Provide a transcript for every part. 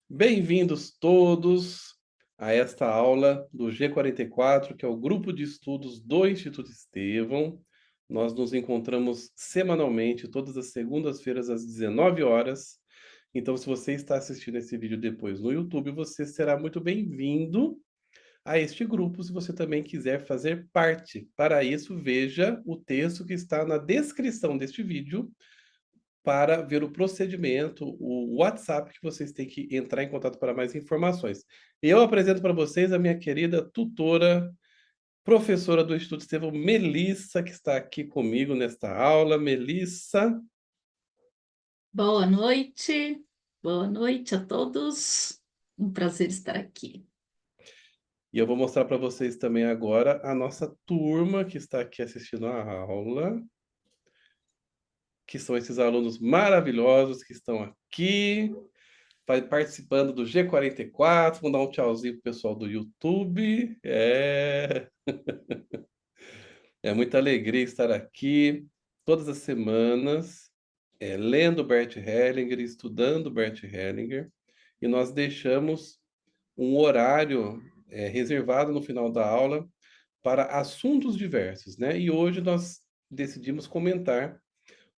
Bem-vindos todos a esta aula do G44, que é o grupo de estudos do Instituto Estevão. Nós nos encontramos semanalmente, todas as segundas-feiras, às 19 horas. Então, se você está assistindo esse vídeo depois no YouTube, você será muito bem-vindo a este grupo, se você também quiser fazer parte. Para isso, veja o texto que está na descrição deste vídeo para ver o procedimento, o WhatsApp que vocês têm que entrar em contato para mais informações. Eu apresento para vocês a minha querida tutora, professora do Instituto Estevão, Melissa, que está aqui comigo nesta aula. Melissa. Boa noite a todos. Um prazer estar aqui. E eu vou mostrar para vocês também agora a nossa turma que está aqui assistindo a aula, que são esses alunos maravilhosos que estão aqui participando do G44. Vou dar um tchauzinho pro pessoal do YouTube. É muita alegria estar aqui todas as semanas, lendo Bert Hellinger, estudando Bert Hellinger, e nós deixamos um horário reservado no final da aula para assuntos diversos, né? E hoje nós decidimos comentar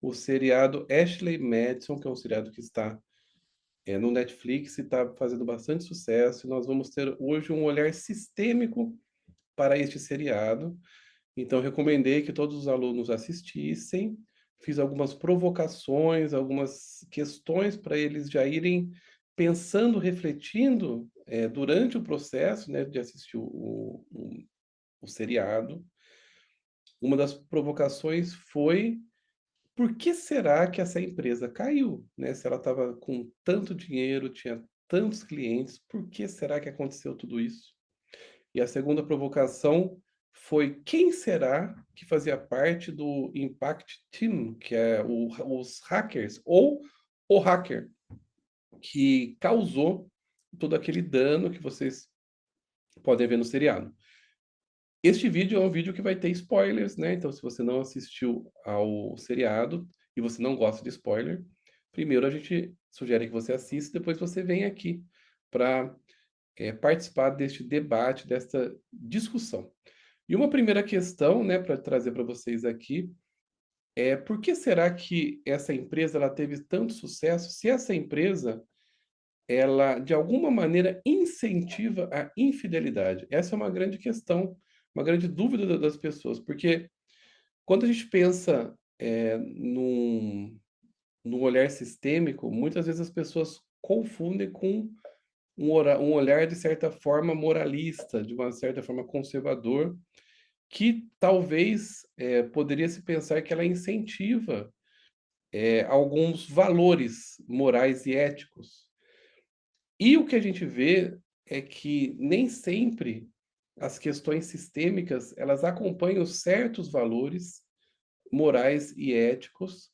o seriado Ashley Madison, que é um seriado que está no Netflix e está fazendo bastante sucesso. E nós vamos ter hoje um olhar sistêmico para este seriado. Então, recomendei que todos os alunos assistissem. Fiz algumas provocações, algumas questões para eles já irem pensando, refletindo durante o processo, né, de assistir o seriado. Uma das provocações foi: por que será que essa empresa caiu, né? Se ela estava com tanto dinheiro, tinha tantos clientes, por que será que aconteceu tudo isso? E a segunda provocação foi: quem será que fazia parte do Impact Team, que é os hackers, ou o hacker que causou todo aquele dano que vocês podem ver no seriado. Este vídeo é um vídeo que vai ter spoilers, né? Então, se você não assistiu ao seriado e você não gosta de spoiler, primeiro a gente sugere que você assista, depois você vem aqui para participar deste debate, desta discussão. E uma primeira questão, né, para trazer para vocês aqui é: por que será que essa empresa ela teve tanto sucesso se essa empresa ela de alguma maneira incentiva a infidelidade? Essa é uma grande questão, uma grande dúvida das pessoas, porque quando a gente pensa num olhar sistêmico, muitas vezes as pessoas confundem com um olhar de certa forma moralista, de uma certa forma conservador, que talvez poderia se pensar que ela incentiva alguns valores morais e éticos. E o que a gente vê é que nem sempre as questões sistêmicas elas acompanham certos valores morais e éticos.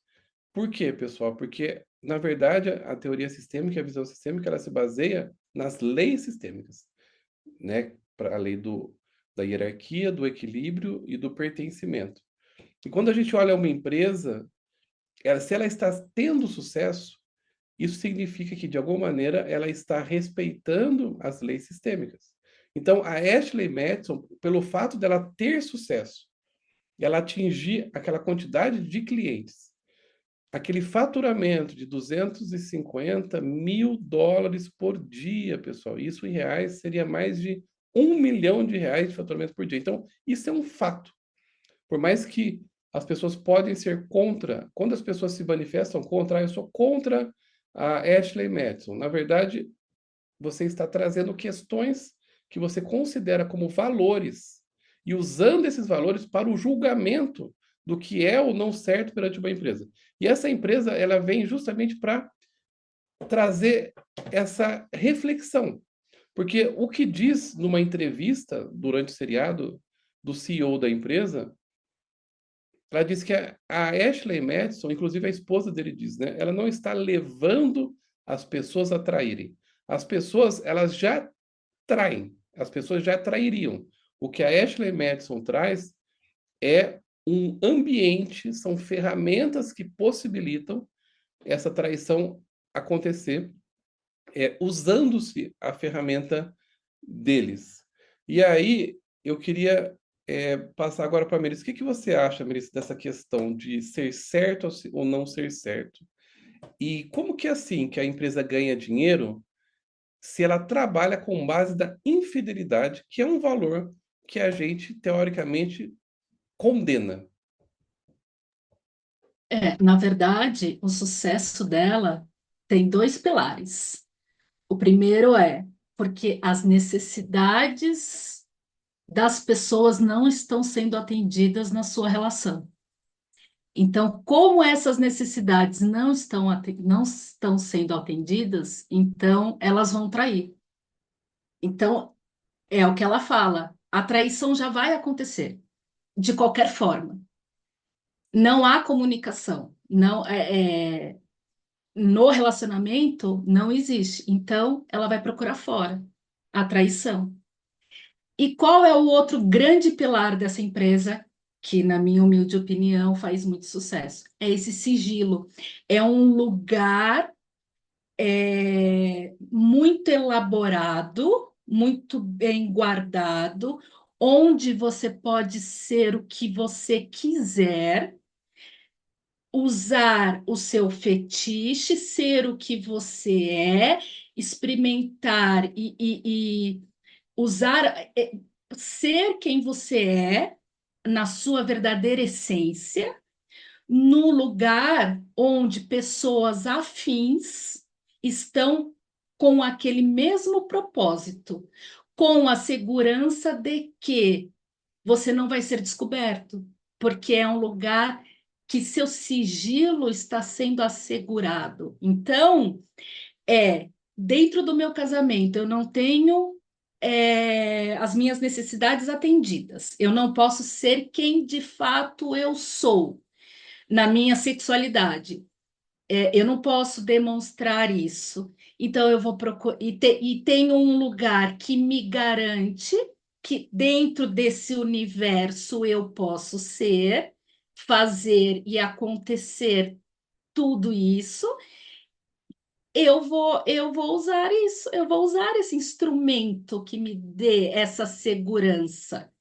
Por quê, pessoal? Porque, na verdade, a teoria sistêmica, a visão sistêmica, ela se baseia nas leis sistêmicas, né? Para a lei da hierarquia, do equilíbrio e do pertencimento. E quando a gente olha uma empresa, se ela está tendo sucesso, isso significa que, de alguma maneira, ela está respeitando as leis sistêmicas. Então, a Ashley Madison, pelo fato dela ter sucesso, ela atingir aquela quantidade de clientes, aquele faturamento de 250 mil dólares por dia, pessoal, isso em reais seria mais de 1 milhão de reais de faturamento por dia. Então, isso é um fato. Por mais que as pessoas podem ser contra, quando as pessoas se manifestam contra, eu sou contra a Ashley Madison. Na verdade, você está trazendo questões que você considera como valores e usando esses valores para o julgamento do que é ou não certo perante uma empresa. E essa empresa, ela vem justamente para trazer essa reflexão. Porque o que diz numa entrevista durante o seriado do CEO da empresa, ela diz que a Ashley Madison, inclusive a esposa dele diz, né? Ela não está levando as pessoas a traírem. As pessoas, elas já traem. As pessoas já trairiam. O que a Ashley Madison traz é um ambiente, são ferramentas que possibilitam essa traição acontecer usando-se a ferramenta deles. E aí, eu queria passar agora para a Melissa. O que que você acha, Melissa, dessa questão de ser certo ou não ser certo? E como que é assim que a empresa ganha dinheiro se ela trabalha com base da infidelidade, que é um valor que a gente, teoricamente, condena? Na verdade, o sucesso dela tem dois pilares. O primeiro é porque as necessidades das pessoas não estão sendo atendidas na sua relação. Então, como essas necessidades não estão sendo atendidas, então elas vão trair. Então, é o que ela fala, a traição já vai acontecer, de qualquer forma. Não há comunicação, no relacionamento não existe. Então, ela vai procurar fora a traição. E qual é o outro grande pilar dessa empresa, que, na minha humilde opinião, faz muito sucesso? É esse sigilo. É um lugar muito elaborado, muito bem guardado, onde você pode ser o que você quiser, usar o seu fetiche, ser o que você é, experimentar e usar, ser quem você é, na sua verdadeira essência, no lugar onde pessoas afins estão com aquele mesmo propósito, com a segurança de que você não vai ser descoberto, porque é um lugar que seu sigilo está sendo assegurado. Então, dentro do meu casamento, eu não tenho as minhas necessidades atendidas. Eu não posso ser quem de fato eu sou na minha sexualidade. Eu não posso demonstrar isso. Então, eu vou procurar. E tenho um lugar que me garante que dentro desse universo eu posso ser, fazer e acontecer tudo isso. Eu vou usar isso, eu vou usar esse instrumento que me dê essa segurança.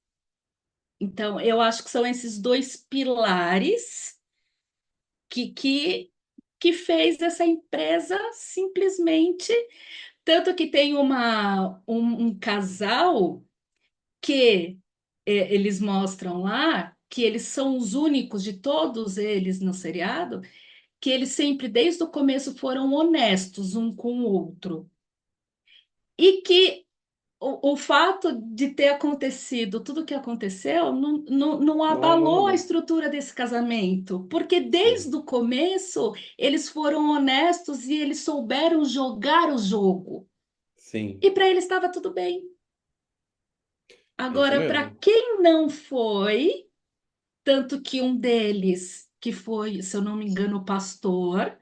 Então, eu acho que são esses dois pilares que, que, que fez essa empresa simplesmente. Tanto que tem um casal que eles mostram lá, que eles são os únicos de todos eles no seriado, que eles sempre, desde o começo, foram honestos um com o outro. E que o fato de ter acontecido tudo o que aconteceu não Não é abalou a nada. estrutura desse casamento, porque Sim, desde o começo eles foram honestos e eles souberam jogar o jogo. sim, E para eles estava tudo bem. isso Agora, para mesmo. quem não foi, tanto que um deles, que foi, se eu não me engano, o pastor,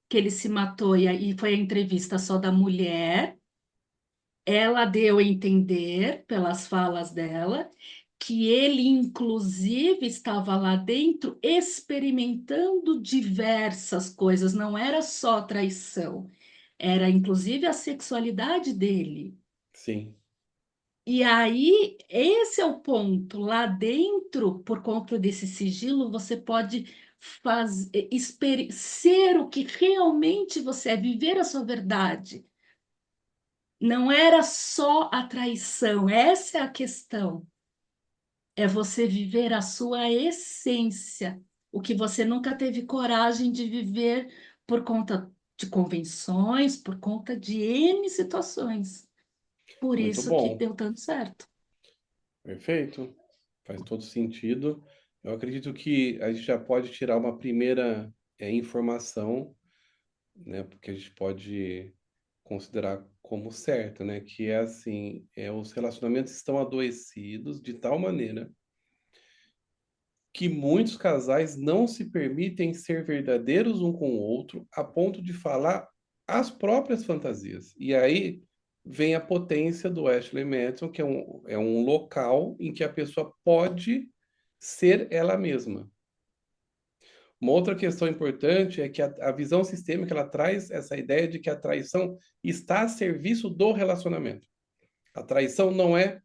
que ele se matou e aí foi a entrevista só da mulher. Ela deu a entender, pelas falas dela, que ele, inclusive, estava lá dentro experimentando diversas coisas, não era só traição, era inclusive a sexualidade dele. Sim, E aí, esse é o ponto. Lá dentro, por conta desse sigilo, você pode ser o que realmente você é, viver a sua verdade. Não era só a traição, essa é a questão. É você viver a sua essência, o que você nunca teve coragem de viver por conta de convenções, por conta de N situações. Por muito isso que bom. deu tanto certo. Perfeito. Faz todo sentido. Eu acredito que a gente já pode tirar uma primeira informação, né? Porque a gente pode considerar como certa, né? Que é assim, os relacionamentos estão adoecidos de tal maneira que muitos casais não se permitem ser verdadeiros um com o outro a ponto de falar as próprias fantasias. E aí vem a potência do Ashley Madison, que é um local em que a pessoa pode ser ela mesma. Uma outra questão importante é que a visão sistêmica ela traz essa ideia de que a traição está a serviço do relacionamento. A traição não é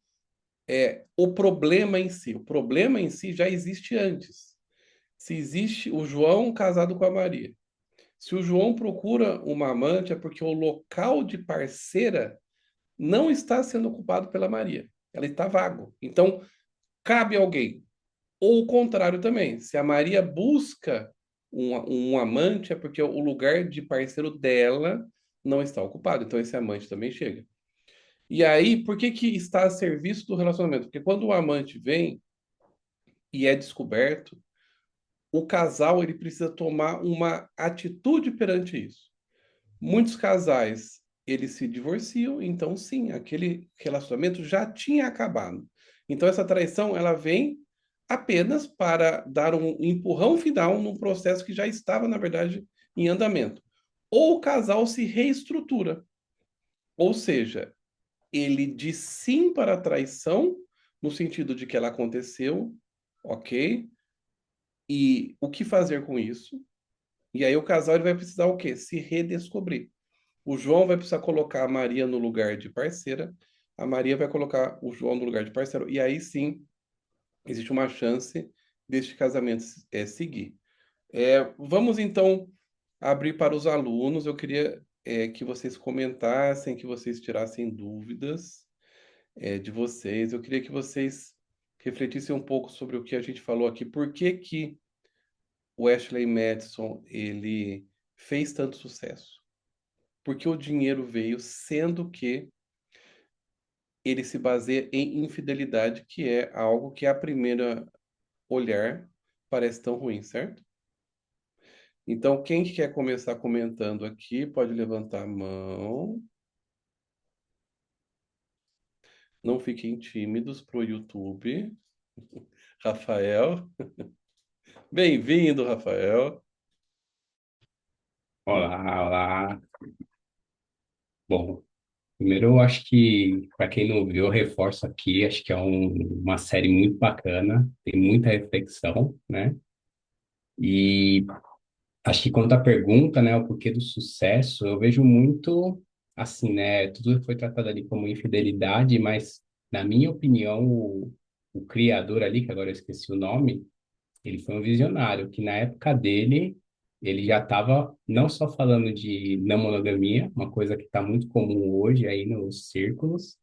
o problema em si. O problema em si já existe antes. Se existe o João casado com a Maria, se o João procura uma amante, é porque o local de parceira não está sendo ocupado pela Maria. Ela está vago. Então, cabe alguém. Ou o contrário também. Se a Maria busca um amante, é porque o lugar de parceiro dela não está ocupado. Então, esse amante também chega. E aí, por que que está a serviço do relacionamento? Porque quando o amante vem e é descoberto, o casal ele precisa tomar uma atitude perante isso. Muitos casais, eles se divorciam, então sim, aquele relacionamento já tinha acabado. Então essa traição, ela vem apenas para dar um empurrão final num processo que já estava, na verdade, em andamento. Ou o casal se reestrutura, ou seja, ele diz sim para a traição, no sentido de que ela aconteceu, ok? E o que fazer com isso? E aí o casal ele vai precisar o quê? Se redescobrir. O João vai precisar colocar a Maria no lugar de parceira, a Maria vai colocar o João no lugar de parceiro, e aí sim existe uma chance deste casamento seguir. Vamos então abrir para os alunos. Eu queria que vocês comentassem, que vocês tirassem dúvidas de vocês. Eu queria que vocês refletissem um pouco sobre o que a gente falou aqui. Por que que o Ashley Madison ele fez tanto sucesso? Porque o dinheiro veio, sendo que ele se baseia em infidelidade, que é algo que, a primeira olhar, parece tão ruim, certo? Então, quem que quer começar comentando aqui, pode levantar a mão. Não fiquem tímidos pro YouTube. Rafael. Bem-vindo, Rafael. Olá, olá. Bom, primeiro eu acho que, para quem não viu, eu reforço aqui, acho que é uma série muito bacana, tem muita reflexão, né? E acho que quanto à pergunta, né, o porquê do sucesso, eu vejo muito assim, né? Tudo foi tratado ali como infidelidade, mas, na minha opinião, o criador ali, que agora eu esqueci o nome, ele foi um visionário, que na época dele, ele já estava não só falando de não monogamia, uma coisa que está muito comum hoje aí nos círculos,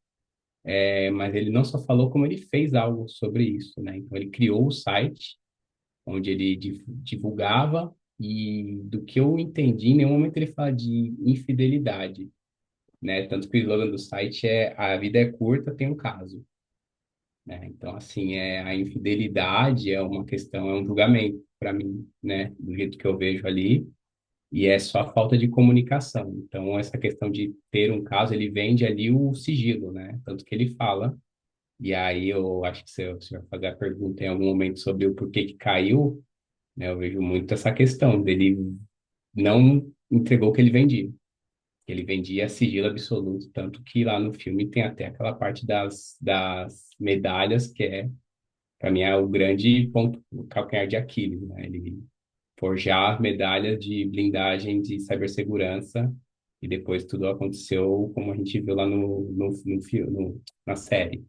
mas ele não só falou, como ele fez algo sobre isso, né? Então, ele criou o site, onde ele divulgava, e do que eu entendi, em nenhum momento ele fala de infidelidade, né? Tanto que o slogan do site é A vida é curta, tem um caso. Né? Então, assim, a infidelidade é uma questão, é um julgamento para mim, né? Do jeito que eu vejo ali, e é só a falta de comunicação. Então, essa questão de ter um caso, ele vende ali o sigilo, né? Tanto que ele fala, e aí eu acho que se o senhor fazer a pergunta em algum momento sobre o porquê que caiu, né? Eu vejo muito essa questão dele não entregou o que ele vendia. Ele vendia sigilo absoluto, tanto que lá no filme tem até aquela parte das medalhas, que é para mim é o grande ponto, o calcanhar de Aquiles, né? Ele forjar medalhas de blindagem de cibersegurança e depois tudo aconteceu como a gente viu lá no filme, na série.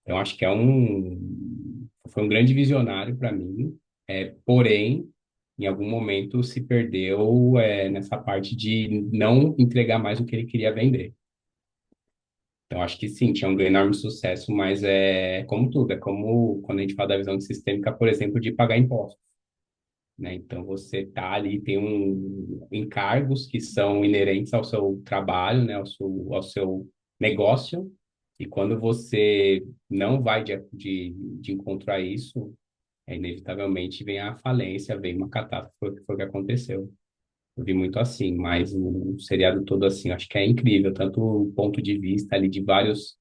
Então acho que foi um grande visionário para mim, porém em algum momento se perdeu nessa parte de não entregar mais o que ele queria vender. Então, acho que sim, tinha um enorme sucesso, mas é como tudo, é como quando a gente fala da visão sistêmica, por exemplo, de pagar impostos, né? Então, você tá ali, tem encargos que são inerentes ao seu trabalho, né? Ao seu negócio, e quando você não vai de encontro a isso, inevitavelmente vem a falência, vem uma catástrofe, foi o que aconteceu. Eu vi muito assim, mas o seriado todo assim, acho que é incrível, tanto o ponto de vista ali de vários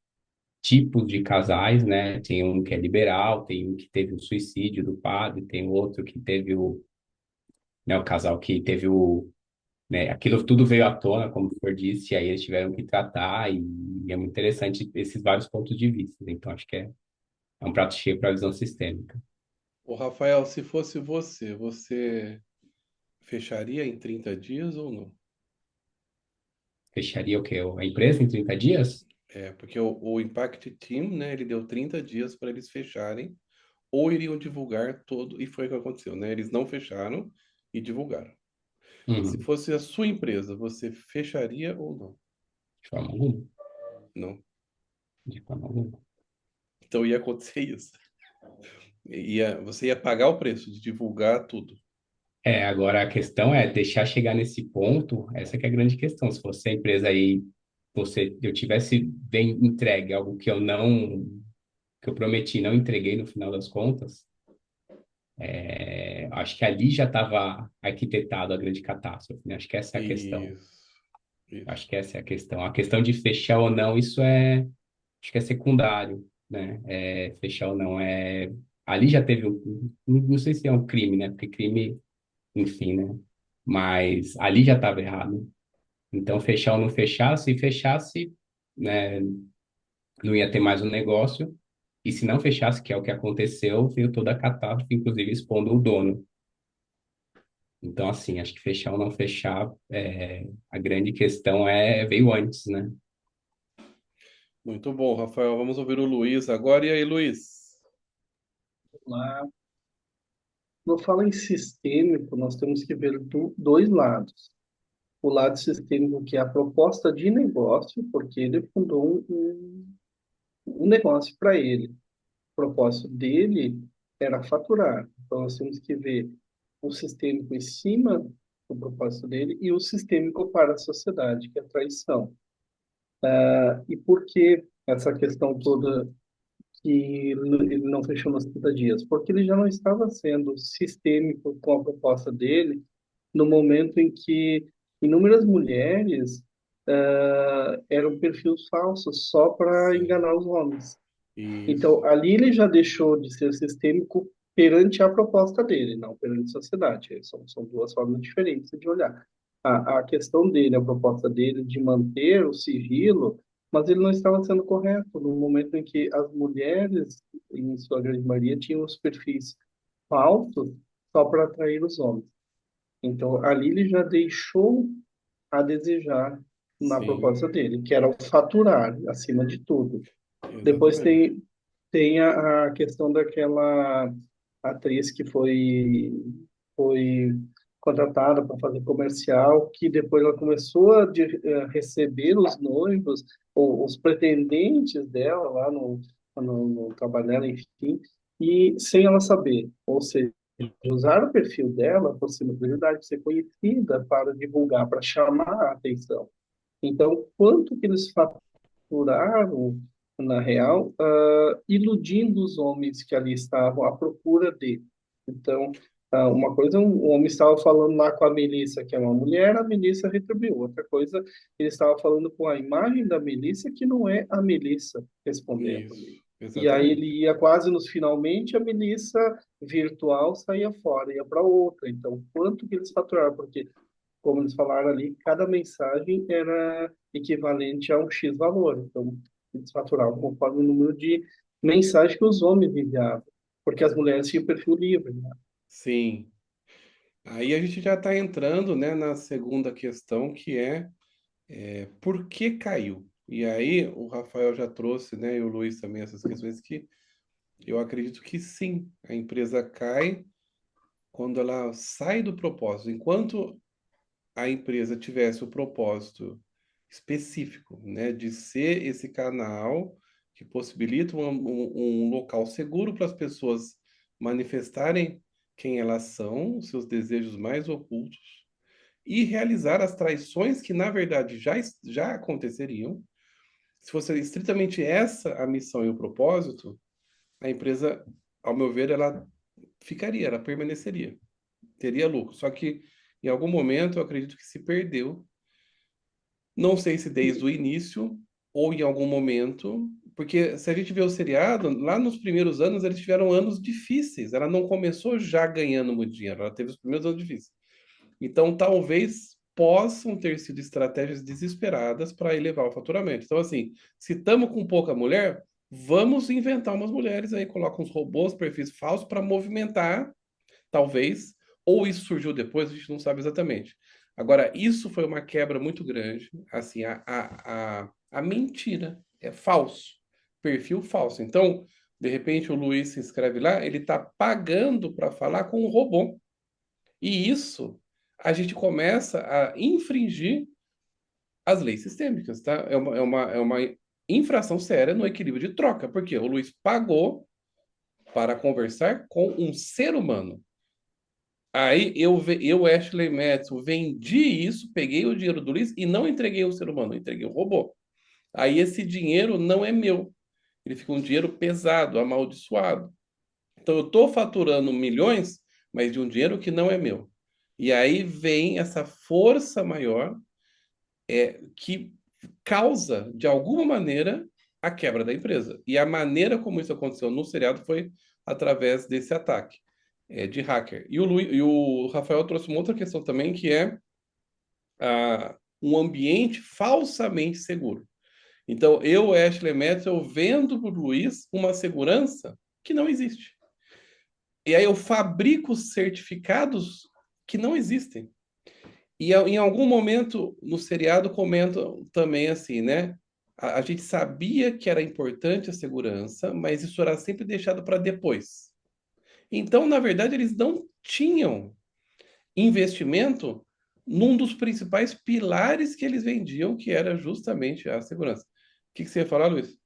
tipos de casais, né? Tem um que é liberal, tem um que teve o suicídio do padre, tem outro que teve o casal que teve né? Aquilo tudo veio à tona, como o senhor disse, e aí eles tiveram que tratar, e é muito interessante esses vários pontos de vista. Então, acho que é um prato cheio para a visão sistêmica. Ô, Rafael, se fosse você, você fecharia em 30 dias ou não? Fecharia o quê? A empresa em 30 dias? É, porque o Impact Team, né, ele deu 30 dias para eles fecharem ou iriam divulgar todo, e foi o que aconteceu, né? Eles não fecharam e divulgaram. Se Uhum. fosse a sua empresa, você fecharia ou não? De forma alguma. Não. De forma alguma. Então ia acontecer isso. Você ia pagar o preço de divulgar tudo. Agora a questão é deixar chegar nesse ponto, essa que é a grande questão. Se fosse a empresa aí, eu tivesse bem entregue algo que eu prometi, não entreguei no final das contas, acho que ali já estava arquitetado a grande catástrofe, né? Acho que essa é a questão. Isso, isso. Acho que essa é a questão. A questão de fechar ou não, acho que é secundário, né? Fechar ou não ali já teve não sei se é um crime, né? Porque crime, enfim, né? Mas ali já estava errado. Então, fechar ou não fechar, se fechasse, né, não ia ter mais um negócio. E se não fechasse, que é o que aconteceu, veio toda a catástrofe, inclusive expondo o dono. Então, assim, acho que fechar ou não fechar, a grande questão veio antes, né? Muito bom, Rafael. Vamos ouvir o Luiz agora. E aí, Luiz? Lá, quando fala em sistêmico, nós temos que ver dois lados. O lado sistêmico, que é a proposta de negócio, porque ele fundou um negócio para ele. O propósito dele era faturar. Então, nós temos que ver o sistêmico em cima do propósito dele e o sistêmico para a sociedade, que é a traição. E por que essa questão toda que ele não fechou nos 30 dias? Porque ele já não estava sendo sistêmico com a proposta dele no momento em que inúmeras mulheres eram perfis falsos só para Sim, enganar os homens. Então, isso, ali ele já deixou de ser sistêmico perante a proposta dele, não perante a sociedade. São duas formas diferentes de olhar. A questão dele, a proposta dele de manter o sigilo, mas ele não estava sendo correto no momento em que as mulheres, em sua grande maioria, tinham os perfis falsos só para atrair os homens. Então, ali ele já deixou a desejar na proposta sim, dele, que era o faturar, acima de tudo. Depois exatamente. tem a questão daquela atriz que foi contratada para fazer comercial, que depois ela começou a receber os noivos, ou os pretendentes dela lá no trabalho dela, enfim, e sem ela saber. Ou seja, usar o perfil dela, a possibilidade de ser conhecida para divulgar, para chamar a atenção. Então, quanto que eles faturaram, na real, iludindo os homens que ali estavam à procura dele. Então, uma coisa, um homem estava falando lá com a Melissa, que é uma mulher, a Melissa retribuiu. Outra coisa, ele estava falando com a imagem da Melissa, que não é a Melissa respondendo. Isso, E aí exatamente. ele ia quase nos finalmente, a Melissa virtual saía fora, ia para outra. Então, quanto que eles faturaram? Porque, como eles falaram ali, cada mensagem era equivalente a um X valor. Então, eles faturavam conforme o número de mensagens que os homens enviavam, porque as mulheres tinham perfil livre, né? Sim. Aí a gente já está entrando, né, na segunda questão, que é por que caiu? E aí o Rafael já trouxe, né, e o Luiz também, essas questões que eu acredito que sim, a empresa cai quando ela sai do propósito. Enquanto a empresa tivesse o propósito específico, né, de ser esse canal que possibilita um local seguro para as pessoas manifestarem quem elas são, os seus desejos mais ocultos, e realizar as traições que, na verdade, já aconteceriam. Se fosse estritamente essa a missão e o propósito, a empresa, ao meu ver, ela ficaria, ela permaneceria, teria lucro. Só que, em algum momento, eu acredito que se perdeu. Não sei se desde o início ou em algum momento, porque se a gente vê o seriado, lá nos primeiros anos eles tiveram anos difíceis. Ela não começou já ganhando muito dinheiro, ela teve os primeiros anos difíceis. Então, talvez possam ter sido estratégias desesperadas para elevar o faturamento. Então, assim, se estamos com pouca mulher, vamos inventar umas mulheres aí, coloca uns robôs, perfis falsos para movimentar, talvez, ou isso surgiu depois, a gente não sabe exatamente. Agora, isso foi uma quebra muito grande, assim, a mentira é falso, perfil falso. Então, de repente, o Luiz se inscreve lá, ele está pagando para falar com um robô. E isso, a gente começa a infringir as leis sistêmicas, tá? É uma infração séria no equilíbrio de troca, porque o Luiz pagou para conversar com um ser humano. Aí eu, Ashley Madison, vendi isso, peguei o dinheiro do Luiz e não entreguei o ser humano, entreguei o robô. Aí esse dinheiro não é meu. Ele fica um dinheiro pesado, amaldiçoado. Então eu estou faturando milhões, mas de um dinheiro que não é meu. E aí vem essa força maior que causa, de alguma maneira, a quebra da empresa. E a maneira como isso aconteceu no seriado foi através desse ataque de hacker. E o Rafael trouxe uma outra questão também, que é um ambiente falsamente seguro. Então, eu, Ashley Metz, eu vendo para o Luiz uma segurança que não existe. E aí eu fabrico certificados que não existem. E em algum momento no seriado comentam também assim, né? A gente sabia que era importante a segurança, mas isso era sempre deixado para depois. Então, na verdade, eles não tinham investimento num dos principais pilares que eles vendiam, que era justamente a segurança. O que você ia falar, Luiz?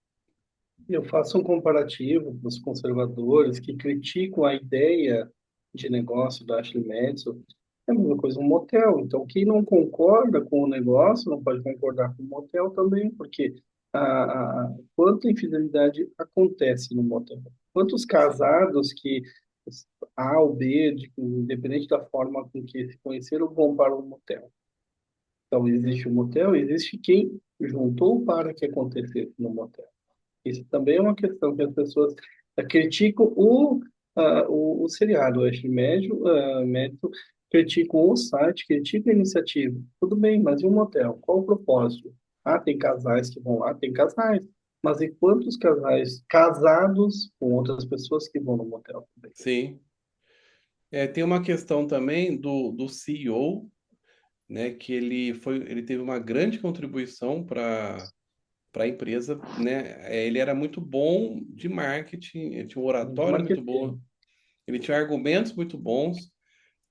Eu faço um comparativo para os conservadores que criticam a ideia de negócio da Ashley Madison. É a mesma coisa um motel. Então, quem não concorda com o negócio não pode concordar com o motel também, porque quanta infidelidade acontece no motel? Quantos casados que A ou B, independente da forma com que se conheceram, vão para o motel? Então, existe o motel, existe quem juntou para que acontecesse no motel. Isso também é uma questão que as pessoas criticam o seriado. Eu acho que médio criticam o site, criticam a iniciativa. Tudo bem, mas e o motel? Qual o propósito? Ah, tem casais que vão lá, tem casais. Mas e quantos casais casados com outras pessoas que vão no motel também? Sim. Tem uma questão também do CEO, né, que ele teve uma grande contribuição para a empresa, né? Ele era muito bom de marketing, ele tinha um oratório muito bom, Marketing. ele tinha argumentos muito bons,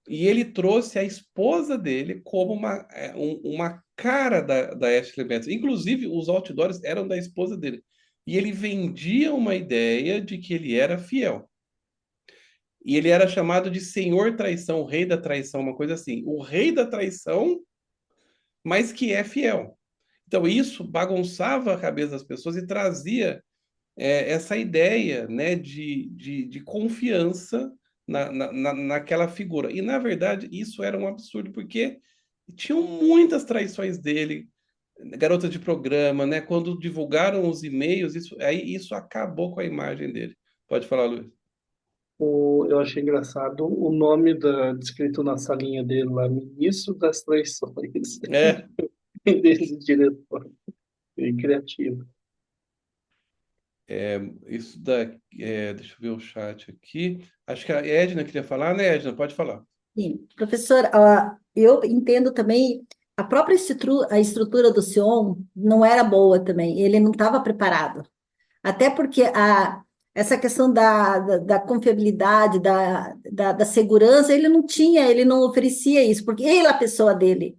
e ele trouxe a esposa dele como uma cara da Ashley Madison. Inclusive, os outdoors eram da esposa dele. E ele vendia uma ideia de que ele era fiel. E ele era chamado de Senhor Traição, o Rei da Traição, uma coisa assim. O Rei da Traição, mas que é fiel. Então, isso bagunçava a cabeça das pessoas e trazia essa ideia, né, de confiança naquela figura. E, na verdade, isso era um absurdo, porque tinham muitas traições dele, garota de programa, né? Quando divulgaram os e-mails, isso acabou com a imagem dele. Pode falar, Luiz. Eu achei engraçado o nome descrito na salinha dele lá, Ministro das Traições, É, desse diretor, bem criativo. isso deixa eu ver o chat aqui. Acho que a Edna queria falar, né, Edna? Pode falar. Sim, professor, eu entendo também a própria a estrutura do Sion não era boa também, ele não estava preparado. Até porque essa questão da confiabilidade, da segurança, ele não tinha, ele não oferecia isso, porque ele, a pessoa dele,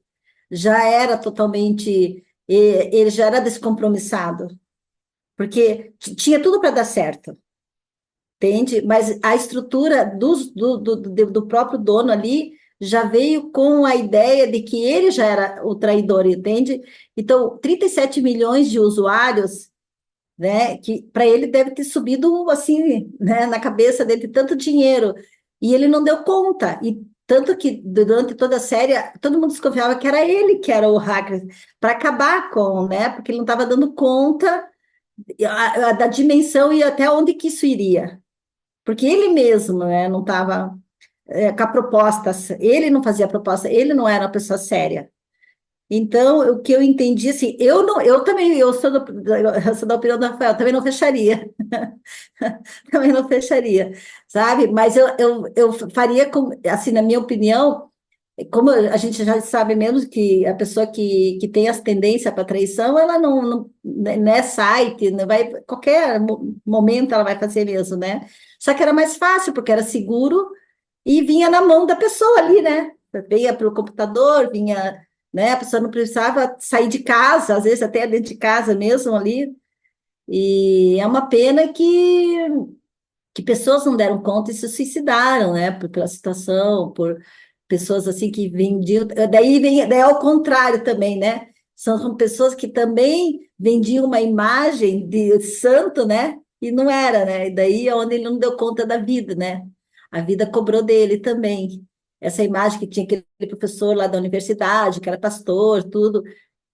já era totalmente, ele já era descompromissado, porque tinha tudo para dar certo. Entende? Mas a estrutura do próprio dono ali já veio com a ideia de que ele já era o traidor, entende? Então, 37 milhões de usuários, né, que para ele deve ter subido assim, né, na cabeça dele tanto dinheiro, e ele não deu conta, e tanto que durante toda a série, todo mundo desconfiava que era ele que era o hacker, para acabar com, né, porque ele não estava dando conta da dimensão e até onde que isso iria. Porque ele mesmo, né, não estava com a proposta, ele não fazia proposta, ele não era uma pessoa séria. Então, o que eu entendi, assim, eu não, eu também, eu sou da opinião do Rafael, também não fecharia, também não fecharia, sabe? Mas eu faria, assim, na minha opinião, como a gente já sabe mesmo que a pessoa que tem as tendências para traição, ela não é site, não vai, qualquer momento ela vai fazer mesmo, né? Só que era mais fácil, porque era seguro e vinha na mão da pessoa ali, né? Vinha pelo computador, vinha, né? A pessoa não precisava sair de casa, às vezes até dentro de casa mesmo ali. E é uma pena que pessoas não deram conta e se suicidaram, né? Pela situação, por pessoas assim que vendiam. Daí é ao contrário também, né? São pessoas que também vendiam uma imagem de santo, né? E não era, né? E daí é onde ele não deu conta da vida, né? A vida cobrou dele também. Essa imagem que tinha aquele professor lá da universidade, que era pastor, tudo,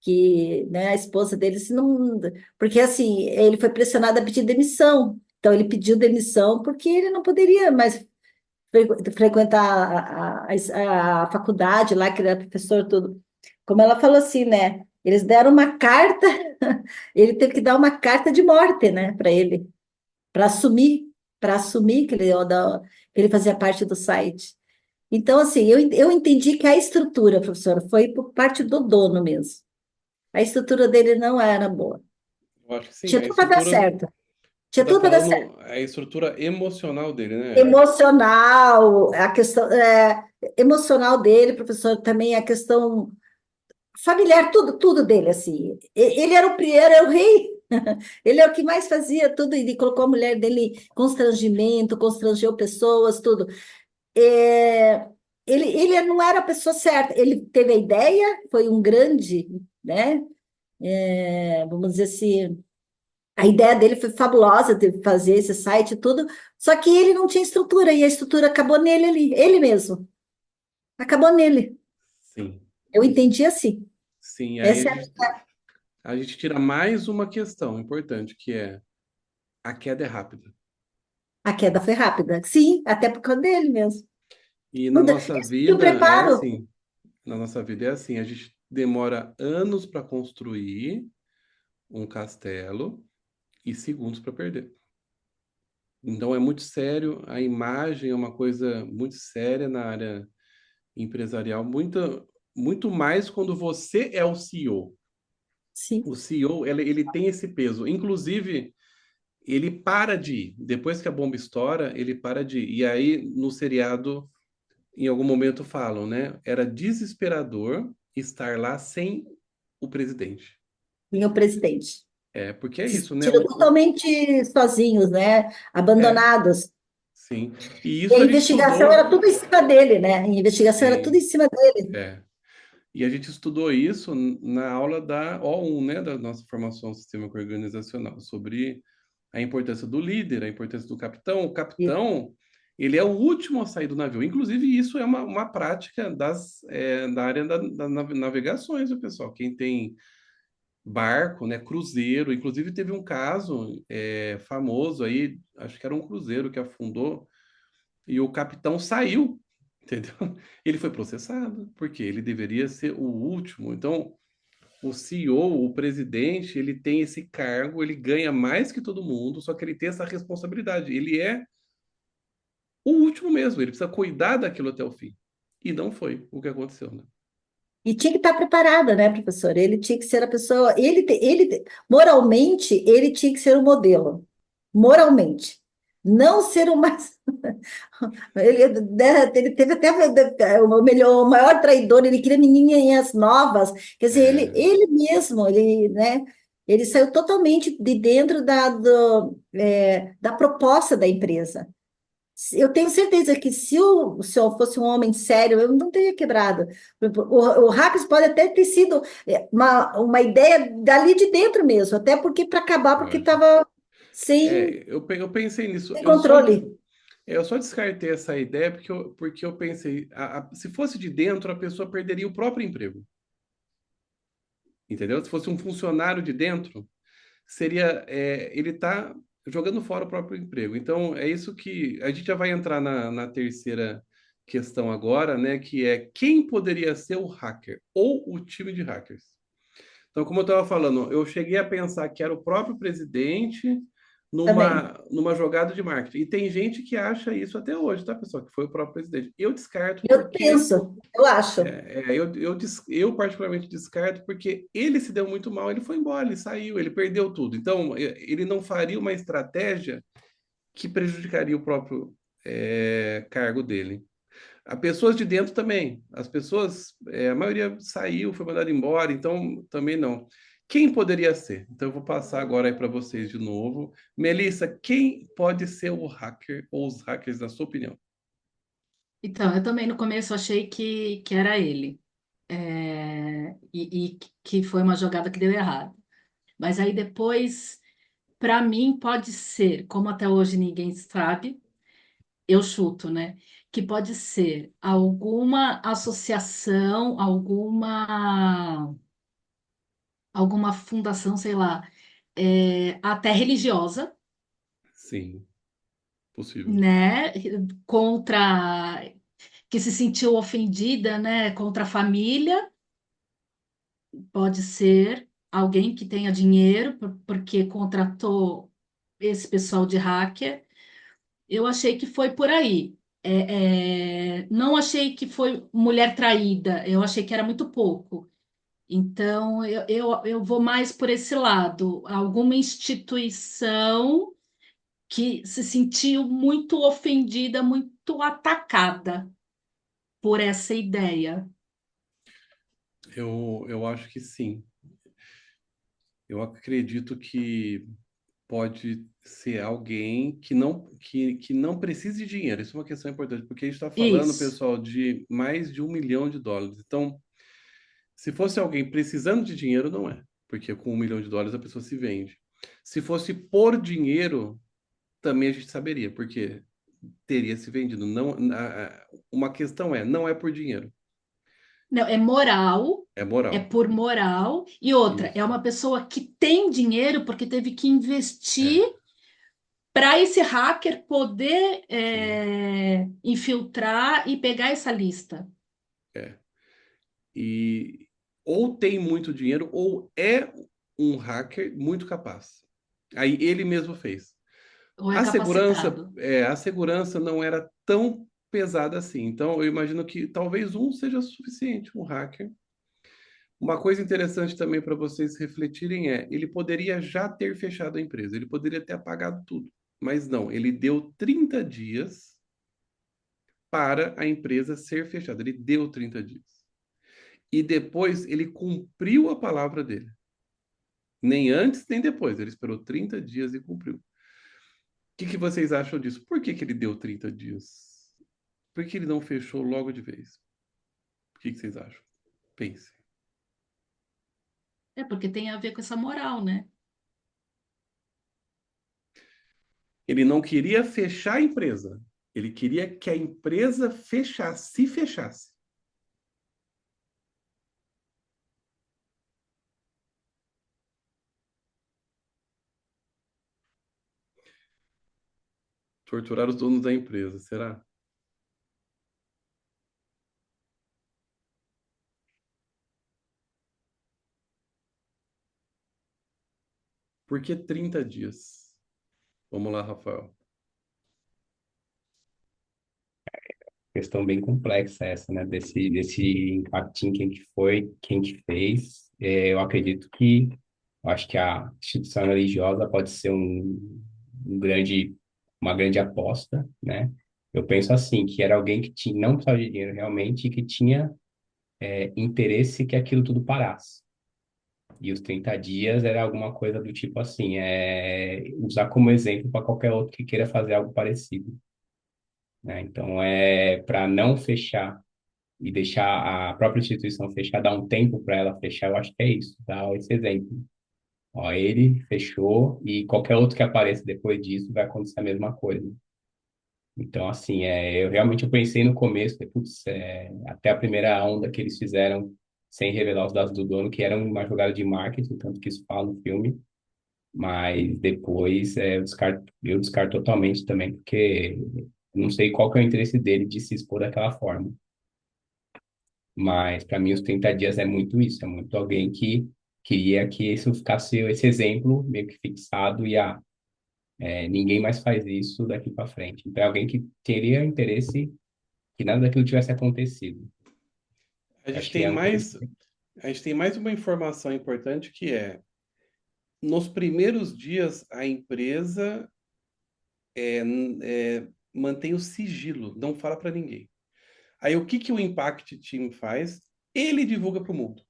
que, né, a esposa dele, se não, porque assim, ele foi pressionado a pedir demissão. Então, ele pediu demissão porque ele não poderia mais frequentar a faculdade lá, que ele era professor, tudo. Como ela falou assim, né? Eles deram uma carta, ele teve que dar uma carta de morte, né, para ele, para assumir que ele fazia parte do site. Então, assim, eu entendi que a estrutura, professora, foi por parte do dono mesmo. A estrutura dele não era boa. Eu acho que sim, Tinha a tudo para dar estrutura, certo. você Tinha está tudo para dar certo. falando a estrutura emocional dele, né? Emocional, a questão emocional dele, professor, também a questão familiar, tudo dele, assim. Ele era o primeiro, era o rei. Ele é o que mais fazia tudo, ele colocou a mulher dele em constrangimento, constrangeu pessoas, tudo. É, ele não era a pessoa certa, ele teve a ideia, foi um grande, né? Vamos dizer assim, a ideia dele foi fabulosa de fazer esse site e tudo, só que ele não tinha estrutura, e a estrutura acabou nele ali, ele mesmo, acabou nele. Sim. Eu entendi assim. Sim, aí Essa é a gente tira mais uma questão importante, que é a queda é rápida. a queda foi rápida. Sim, até por causa dele mesmo. E na Muda. nossa E o vida é preparo, assim. Na nossa vida é assim, a gente demora anos para construir um castelo e segundos para perder. Então é muito sério, a imagem é uma coisa muito séria na área empresarial, muito mais quando você é o CEO. sim. O CEO, ele tem esse peso. Inclusive, ele para de ir. Depois que a bomba estoura, ele para de ir. E aí, no seriado, em algum momento falam, né? Era desesperador estar lá sem o presidente. Vinha o presidente. É, porque é Se isso, né? sentiram totalmente sozinhos, né? É, Abandonados. sim. E E isso a a gente investigação era estudou. tudo em cima dele, né? A investigação era tudo Sim, em cima dele. é. E a gente estudou isso na aula da O1, né? Da nossa formação sistêmica organizacional, sobre a importância do líder, a importância do capitão. O E, capitão, ele é o último a sair do navio. Inclusive, isso é uma prática da área das navegações, o pessoal. Quem tem barco, né, cruzeiro. Inclusive teve um caso famoso aí, acho que era um cruzeiro que afundou e o capitão saiu, entendeu? Ele foi processado porque ele deveria ser o último. Então, o CEO, o presidente, ele tem esse cargo, ele ganha mais que todo mundo, só que ele tem essa responsabilidade. Ele é o último mesmo, ele precisa cuidar daquilo até o fim. E não foi o que aconteceu, né? e tinha que estar preparada, né, professor? Ele tinha que ser a pessoa. Moralmente, ele tinha que ser o modelo. Moralmente. Não ser o mais. Ele teve até o maior traidor, ele queria menininhas novas. Quer dizer, É, ele mesmo, ele, né? Ele saiu totalmente de dentro da proposta da empresa. Eu tenho certeza que se eu fosse um homem sério, eu não teria quebrado. O Hacks pode até ter sido uma ideia dali de dentro mesmo, até porque para acabar, porque lógico. estava sem, Eu pensei nisso. sem controle. Eu só descartei essa ideia porque eu pensei, se fosse de dentro, a pessoa perderia o próprio emprego. Entendeu? Se fosse um funcionário de dentro, ele está jogando fora o próprio emprego. Então, é isso que a gente já vai entrar na terceira questão agora, né, que é quem poderia ser o hacker ou o time de hackers. Então, como eu estava falando, eu cheguei a pensar que era o próprio presidente Também. numa jogada de marketing. E tem gente que acha isso até hoje, tá, pessoal? Que foi o próprio presidente. Eu descarto Eu porque penso, eu acho. eu particularmente descarto porque ele se deu muito mal, ele foi embora, ele saiu, ele perdeu tudo. Então, ele não faria uma estratégia que prejudicaria o próprio cargo dele. As pessoas de dentro também. As pessoas, a maioria saiu, foi mandada embora, então também não. Quem poderia ser? Então eu vou passar agora aí para vocês de novo. Melissa, quem pode ser o hacker ou os hackers, na sua opinião? Então, eu também no começo achei que era ele. E que foi uma jogada que deu errado. Mas aí depois, para mim, pode ser, como até hoje ninguém sabe, eu chuto, né? Que pode ser alguma associação, alguma fundação, sei lá, até religiosa, Sim, possível. né? Contra, que se sentiu ofendida, né? Contra a família, pode ser alguém que tenha dinheiro, porque contratou esse pessoal de hacker. Eu achei que foi por aí. Não achei que foi mulher traída, eu achei que era muito pouco. Então, eu vou mais por esse lado. Alguma instituição que se sentiu muito ofendida, muito atacada por essa ideia. Eu acho que sim. Eu acredito que pode ser alguém que não precise de dinheiro. Isso é uma questão importante, porque a gente está falando, Isso. pessoal, de mais de US$ 1 milhão. Então, se fosse alguém precisando de dinheiro, não é, porque com US$ 1 milhão a pessoa se vende. Se fosse por dinheiro, também a gente saberia, porque teria se vendido. Não, uma questão não é por dinheiro, Não, é moral, é é moral. por moral. E outra, é Isso. uma pessoa que tem dinheiro porque teve que investir É, para esse hacker poder sim, infiltrar e pegar essa lista. é. E ou tem muito dinheiro ou é um hacker muito capaz. Aí ele mesmo fez. Ou é capacitado. A segurança não era tão pesada assim. Então, eu imagino que talvez um seja suficiente, um hacker. Uma coisa interessante também para vocês refletirem ele poderia já ter fechado a empresa, ele poderia ter apagado tudo, mas não, ele deu 30 dias para a empresa ser fechada. Ele deu 30 dias. E depois ele cumpriu a palavra dele. Nem antes, nem depois. Ele esperou 30 dias e cumpriu. O que vocês acham disso? Por que ele deu 30 dias? Por que ele não fechou logo de vez? O que vocês acham? Pense. É porque tem a ver com essa moral, né? Ele não queria fechar a empresa. Ele queria que a empresa fechasse, se fechasse. Torturar os donos da empresa, será? Por que 30 dias? Vamos lá, Rafael. Questão bem complexa essa, né? Desse impactinho, quem que fez. Eu acredito eu acho que a instituição religiosa pode ser uma grande aposta, né? Eu penso assim, que era alguém que tinha, não precisava de dinheiro realmente, e que tinha interesse que aquilo tudo parasse. E os 30 dias era alguma coisa do tipo assim, usar como exemplo para qualquer outro que queira fazer algo parecido, né? Então, para não fechar e deixar a própria instituição fechar, dar um tempo para ela fechar, eu acho que é isso, dar esse exemplo. Ó, ele fechou e qualquer outro que apareça depois disso vai acontecer a mesma coisa. Então, assim, eu pensei no começo, putz, até a primeira onda que eles fizeram sem revelar os dados do dono, que era uma jogada de marketing, tanto que isso fala no filme, mas depois eu descarto totalmente também, porque Não sei qual que é o interesse dele de se expor daquela forma. Mas para mim os 30 dias é muito isso, é muito alguém que queria que isso ficasse esse exemplo meio que fixado e ninguém mais faz isso daqui para frente. Então é alguém que teria interesse que nada daquilo tivesse acontecido. A Eu gente acho que tem é um interesse. mais, a gente tem mais uma informação importante que é, nos primeiros dias, a empresa mantém o sigilo, não fala para ninguém. Aí o que que o Impact Team faz? Ele divulga para o mundo.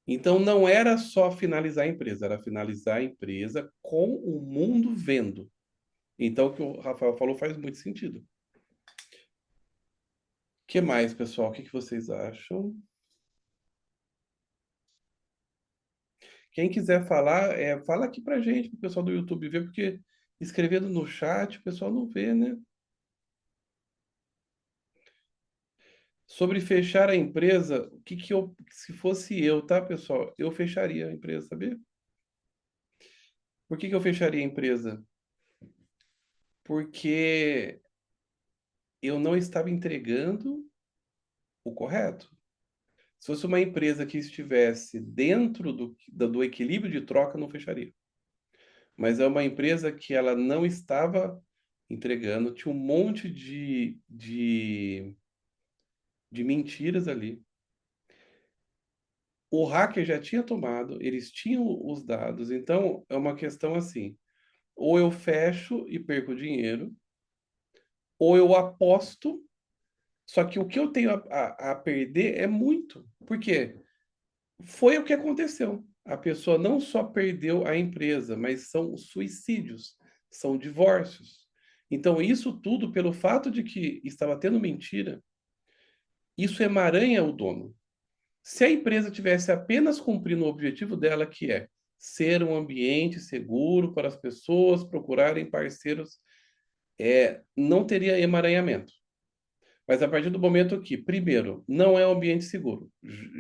Então não era só finalizar a empresa, era finalizar a empresa com o mundo vendo. Então o que o Rafael falou faz muito sentido. O que mais, pessoal? O que que vocês acham? Quem quiser falar, fala aqui pra gente, pro pessoal do YouTube ver, porque escrevendo no chat o pessoal não vê, né? Sobre fechar a empresa, o que que eu, se fosse eu, tá, pessoal? Eu fecharia a empresa, sabia? Por que que eu fecharia a empresa? Porque eu não estava entregando o correto. Se fosse uma empresa que estivesse dentro do equilíbrio de troca, não fecharia. Mas é uma empresa que ela não estava entregando, tinha um monte de mentiras ali. O hacker já tinha tomado, eles tinham os dados, então é uma questão assim: ou eu fecho e perco dinheiro, ou eu aposto, só que o que eu tenho a perder é muito. Por quê? Foi o que aconteceu. A pessoa não só perdeu a empresa, mas são suicídios, são divórcios. Então, isso tudo, pelo fato de que estava tendo mentira, isso emaranha o dono. Se a empresa tivesse apenas cumprindo o objetivo dela, que é ser um ambiente seguro para as pessoas procurarem parceiros, não teria emaranhamento. Mas a partir do momento que, primeiro, não é um ambiente seguro,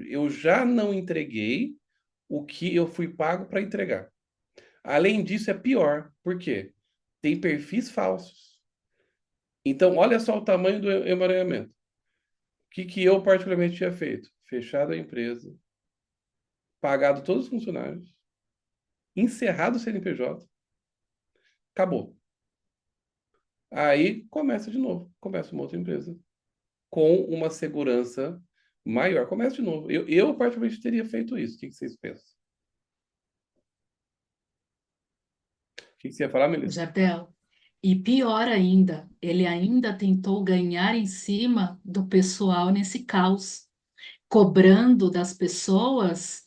eu já não entreguei o que eu fui pago para entregar. Além disso, é pior, por quê? Tem perfis falsos. Então, olha só o tamanho do emaranhamento. O que que eu particularmente tinha feito? Fechado a empresa, pagado todos os funcionários, encerrado o CNPJ, acabou. Aí começa de novo, começa uma outra empresa com uma segurança maior. Começa de novo. Eu particularmente teria feito isso. O que que vocês pensam? O que que você ia falar, Melissa? Jardel. E pior ainda, ele ainda tentou ganhar em cima do pessoal nesse caos, cobrando das pessoas,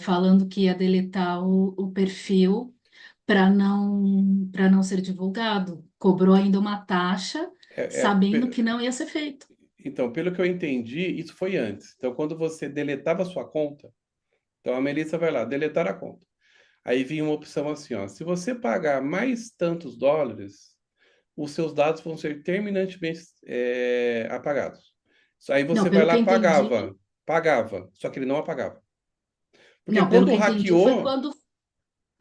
falando que ia deletar o perfil para não ser divulgado. Cobrou ainda uma taxa, É, é, sabendo que pe- não ia ser feito. então, pelo que eu entendi, isso foi antes. Então, quando você deletava a sua conta, então a Melissa vai lá, deletar a conta. Aí vinha uma opção assim, ó, se você pagar mais tantos dólares, os seus dados vão ser terminantemente apagados. Aí Não, você vai pelo que lá, eu entendi, pagava, só que ele não apagava. Porque não, pelo quando que eu entendi hackeou, foi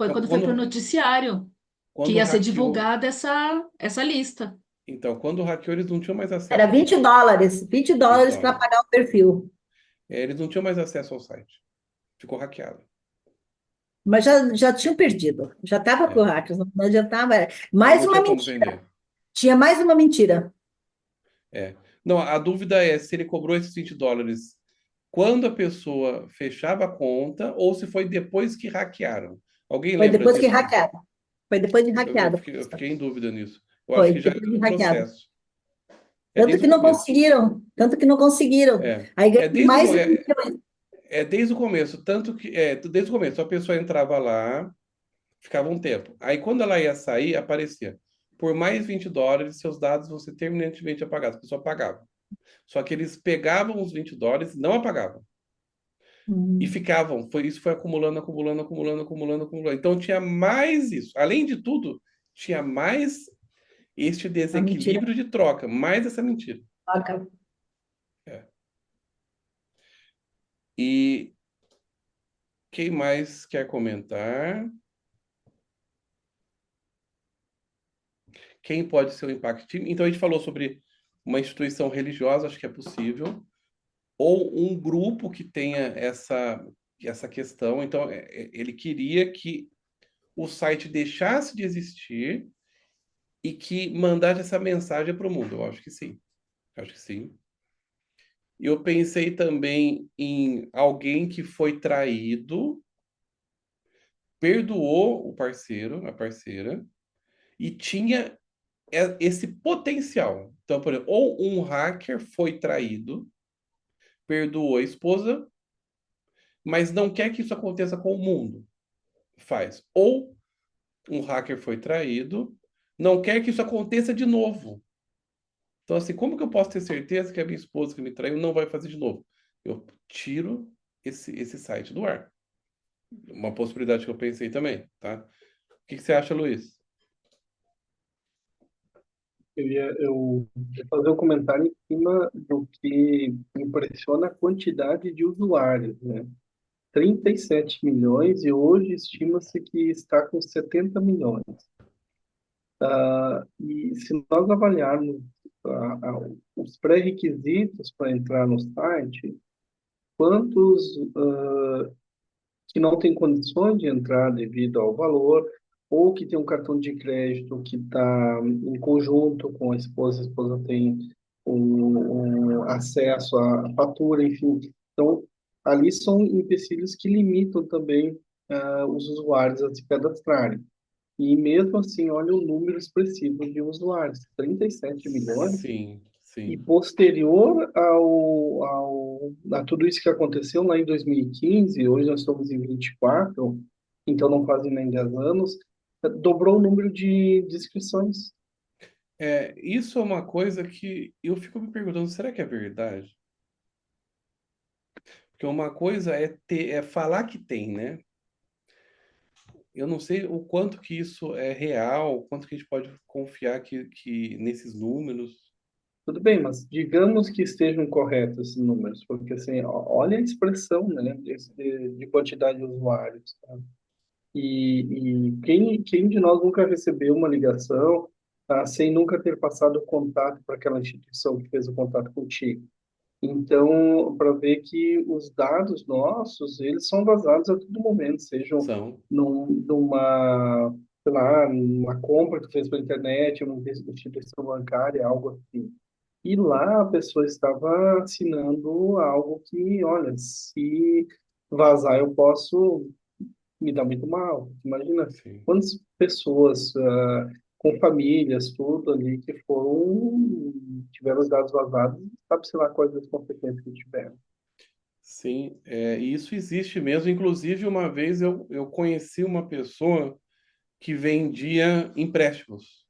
então, quando foi para o noticiário que quando ia ser hackeou, divulgada essa lista. então, quando hackeou, eles não tinham mais Era acesso ao site. 20 dólares, 20 20 dólares para dólares. pagar o perfil. Eles não tinham mais acesso ao site. Ficou hackeado. Mas já tinham perdido, já estava com É. hackers, não adiantava. Não, Mais não uma tinha como mentira, vender. tinha mais uma mentira. É. Não, a dúvida é se ele cobrou esses 20 dólares quando a pessoa fechava a conta ou se foi depois que hackearam. Alguém Foi lembra depois que disso? hackearam. Foi depois de Eu, eu hackeado. fiquei, eu fiquei em dúvida nisso. Eu acho Foi que já depois era de no hackeado. processo. É desde o começo. Tanto que não conseguiram. É, Aí é ganhou desde o, mais co- de é, é desde o começo. Tanto que, desde o começo, a pessoa entrava lá, ficava um tempo. Aí, quando ela ia sair, aparecia. Por mais 20 dólares, seus dados vão ser terminantemente apagados. A pessoa pagava. Só que eles pegavam os 20 dólares, não apagavam. E Hum, ficavam. Isso foi acumulando, acumulando, acumulando, acumulando, acumulando. Então tinha mais isso. Além de tudo, tinha mais este a mentira desequilíbrio de troca, mais essa mentira. toca. É. E quem mais quer comentar? Quem pode ser o impact team? Então a gente falou sobre uma instituição religiosa, acho que é possível, ou um grupo que tenha essa questão. Então ele queria que o site deixasse de existir e que mandasse essa mensagem para o mundo. Eu acho que sim. Eu acho que sim. E eu pensei também em alguém que foi traído, perdoou o parceiro, a parceira, e tinha esse potencial. Então, por exemplo, ou um hacker foi traído, perdoou a esposa, mas não quer que isso aconteça com o mundo. Faz. Ou um hacker foi traído, não quer que isso aconteça de novo. Então, assim, como que eu posso ter certeza que a minha esposa que me traiu não vai fazer de novo? Eu tiro esse site do ar. Uma possibilidade que eu pensei também, tá? O que que você acha, Luiz? Eu ia fazer um comentário em cima do que impressiona a quantidade de usuários, né? 37 milhões e hoje estima-se que está com 70 milhões. E se nós avaliarmos os pré-requisitos para entrar no site, quantos que não têm condições de entrar devido ao valor, ou que tem um cartão de crédito que está em conjunto com a esposa tem um acesso à fatura, enfim. Então, ali são empecilhos que limitam também os usuários a se cadastrarem. E mesmo assim, olha o número expressivo de usuários, 37 milhões, Sim, e sim. posterior a tudo isso que aconteceu lá em 2015, hoje nós estamos em 24, então não fazem nem 10 anos, dobrou o número de inscrições. Isso é uma coisa que eu fico me perguntando, será que é verdade? Porque uma coisa é falar que tem, né? Eu não sei o quanto que isso é real, o quanto que a gente pode confiar que nesses números. Tudo bem, mas digamos que estejam corretos esses números, porque assim, olha a expressão, né, de quantidade de usuários, tá? E quem de nós nunca recebeu uma ligação, sem nunca ter passado o contato para aquela instituição que fez o contato contigo? Então, para ver que os dados nossos, eles são vazados a todo momento, sejam São. numa, sei lá, numa compra que tu fez pela internet, uma instituição bancária, algo assim. E lá a pessoa estava assinando algo que, olha, se vazar eu posso me dar muito mal. Imagina Sim. quantas pessoas com famílias, tudo ali, que tiveram os dados vazados, sabe-se lá quais as consequências que tiveram. Sim, e isso existe mesmo. Inclusive, uma vez eu conheci uma pessoa que vendia empréstimos.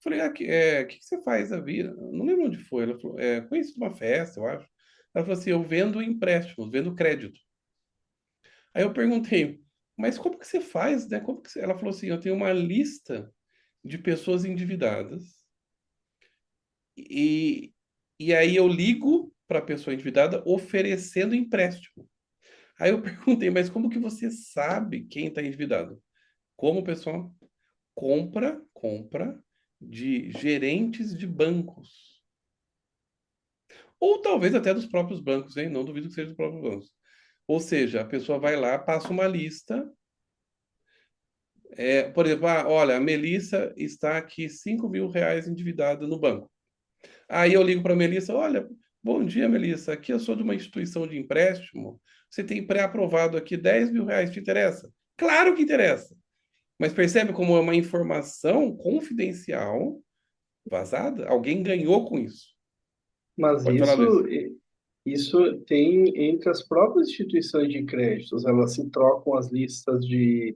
Falei, que você faz da vida? Não lembro onde foi. Ela falou, conheci de uma festa, eu acho. Ela falou assim, eu vendo empréstimos, vendo crédito. Aí eu perguntei, mas como que você faz, né? Ela falou assim, eu tenho uma lista de pessoas endividadas e, e aí eu ligo para a pessoa endividada oferecendo empréstimo. Aí eu perguntei, mas como que você sabe quem está endividado? Como, pessoal? Compra de gerentes de bancos. Ou talvez até dos próprios bancos, hein? Não duvido que seja dos próprios bancos. Ou seja, a pessoa vai lá, passa uma lista. Por exemplo, olha, a Melissa está aqui R$ 5.000 endividada no banco. Aí eu ligo para a Melissa, olha, bom dia, Melissa, aqui eu sou de uma instituição de empréstimo, você tem pré-aprovado aqui R$ 10.000, te interessa? Claro que interessa, mas percebe como é uma informação confidencial vazada? Alguém ganhou com isso. Mas Pode falar, Luiz. isso tem entre as próprias instituições de créditos, elas se trocam as listas de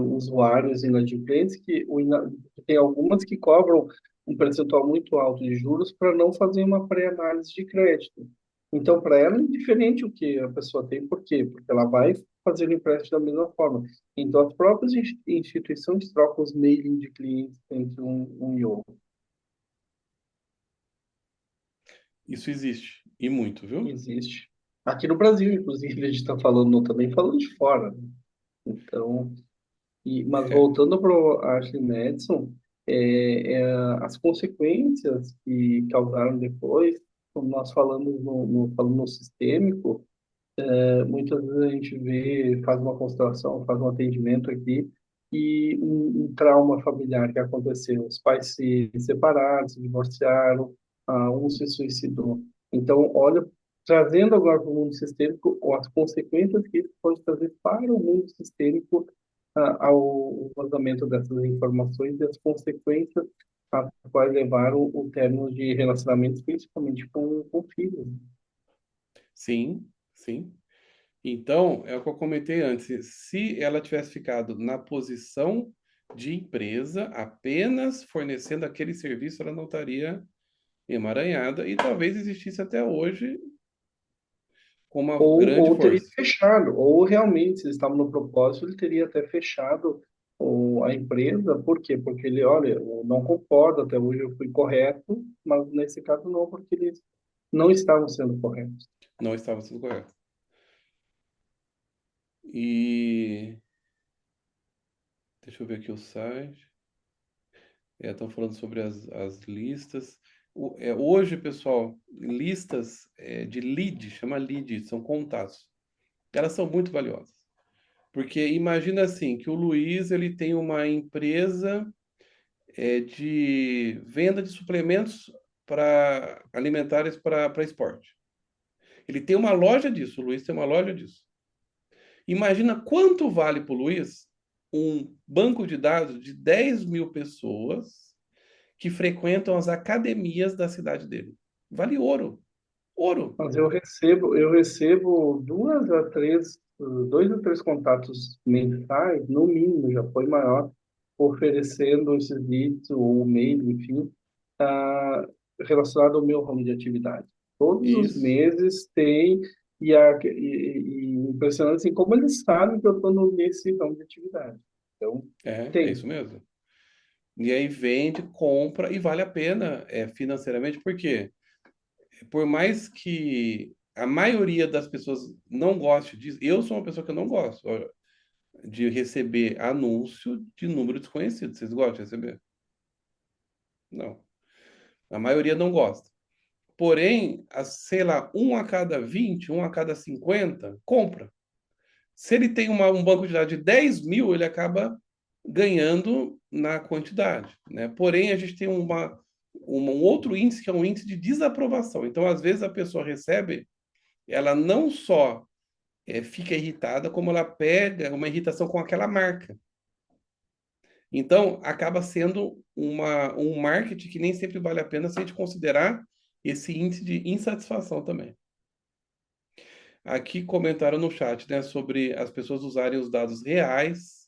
usuários inadimplentes, tem algumas que cobram um percentual muito alto de juros para não fazer uma pré-análise de crédito. Então, para ela é indiferente o que a pessoa tem, por quê? Porque ela vai fazer o empréstimo da mesma forma. Então, as próprias instituições trocam os mailing de clientes entre um e outro. Isso existe, e muito, viu? Existe. Aqui no Brasil, inclusive, a gente está falando, não também falando de fora, né? Então, mas É, voltando para o Ashley Madison, as consequências que causaram depois, como nós falamos falando no sistêmico, muitas vezes a gente vê, faz uma constelação, faz um atendimento aqui, e um trauma familiar que aconteceu. Os pais se separaram, se divorciaram, um se suicidou. Então, olha, trazendo agora para o mundo sistêmico, as consequências que isso pode trazer para o mundo sistêmico, ao vazamento dessas informações e as consequências a quais levaram o término de relacionamentos, principalmente com filhos. Sim, sim. Então, é o que eu comentei antes. Se ela tivesse ficado na posição de empresa, apenas fornecendo aquele serviço, ela não estaria emaranhada e talvez existisse até hoje com uma grande Ou teria força. fechado, ou realmente, se ele estava no propósito, ele teria até fechado a empresa. Por quê? Porque ele, olha, eu não concordo, até hoje eu fui correto, mas nesse caso não, porque eles não estavam sendo corretos. Não estava sendo correto. E deixa eu ver aqui o site. Estão falando sobre as listas. Hoje, pessoal, listas de lead, chama lead, são contatos. Elas são muito valiosas. Porque imagina assim, que o Luiz ele tem uma empresa de venda de suplementos para alimentares para esporte. Ele tem uma loja disso, o Luiz tem uma loja disso. Imagina quanto vale para o Luiz um banco de dados de 10 mil pessoas que frequentam as academias da cidade dele. Vale ouro. Ouro. Mas eu recebo dois a três contatos mensais, no mínimo, já foi maior, oferecendo esses leads, ou e-mail, enfim, relacionado ao meu ramo de atividade. Todos os Isso. meses tem, e impressionante assim, como eles sabem que eu estou nesse ramo de atividade. Então, É tem. isso mesmo. E aí vende, compra e vale a pena financeiramente, porque por mais que a maioria das pessoas não goste disso, eu sou uma pessoa que eu não gosto de receber anúncio de número desconhecido. Vocês gostam de receber? Não. A maioria não gosta. Porém, sei lá, um a cada 20, um a cada 50, compra. Se ele tem um banco de dados de 10 mil, ele acaba ganhando na quantidade, né? Porém, a gente tem um outro índice que é um índice de desaprovação. Então, às vezes, a pessoa recebe, ela não só fica irritada, como ela pega uma irritação com aquela marca. Então, acaba sendo um marketing que nem sempre vale a pena se a gente considerar esse índice de insatisfação também. Aqui comentaram no chat, né, sobre as pessoas usarem os dados reais,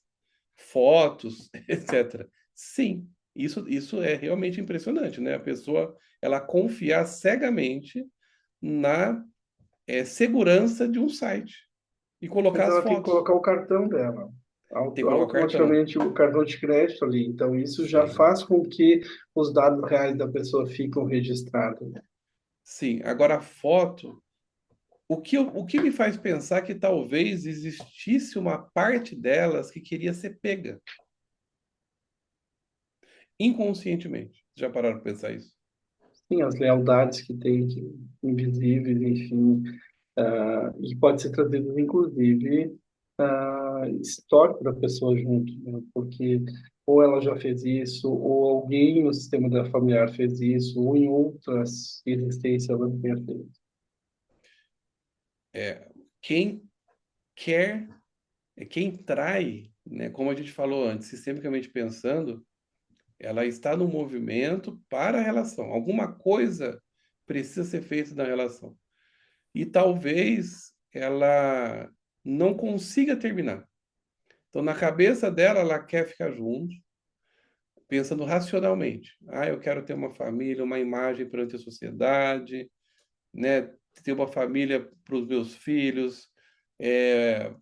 fotos, etc. Sim, isso é realmente impressionante, né? A pessoa, ela confiar cegamente na segurança de um site e colocar Mas as ela tem que fotos. colocar o cartão dela, Tem que colocar o cartão. automaticamente o cartão de crédito ali. Então, isso já Sim. faz com que os dados reais da pessoa fiquem registrados. Sim. Agora, a foto, o que me faz pensar que talvez existisse uma parte delas que queria ser pega inconscientemente. Já pararam para pensar isso? Sim, as lealdades que tem, invisíveis, enfim, e pode ser trazido, inclusive, histórico da pessoa junto, né? Porque ou ela já fez isso, ou alguém no sistema da familiar fez isso, ou em outras existências ela tenha feito. Quem quer, quem trai, né, como a gente falou antes, sistemicamente pensando, ela está no movimento para a relação. Alguma coisa precisa ser feita na relação. E talvez ela não consiga terminar. Então, na cabeça dela, ela quer ficar junto, pensando racionalmente. Ah, eu quero ter uma família, uma imagem perante a sociedade, né? Ter uma família para os meus filhos,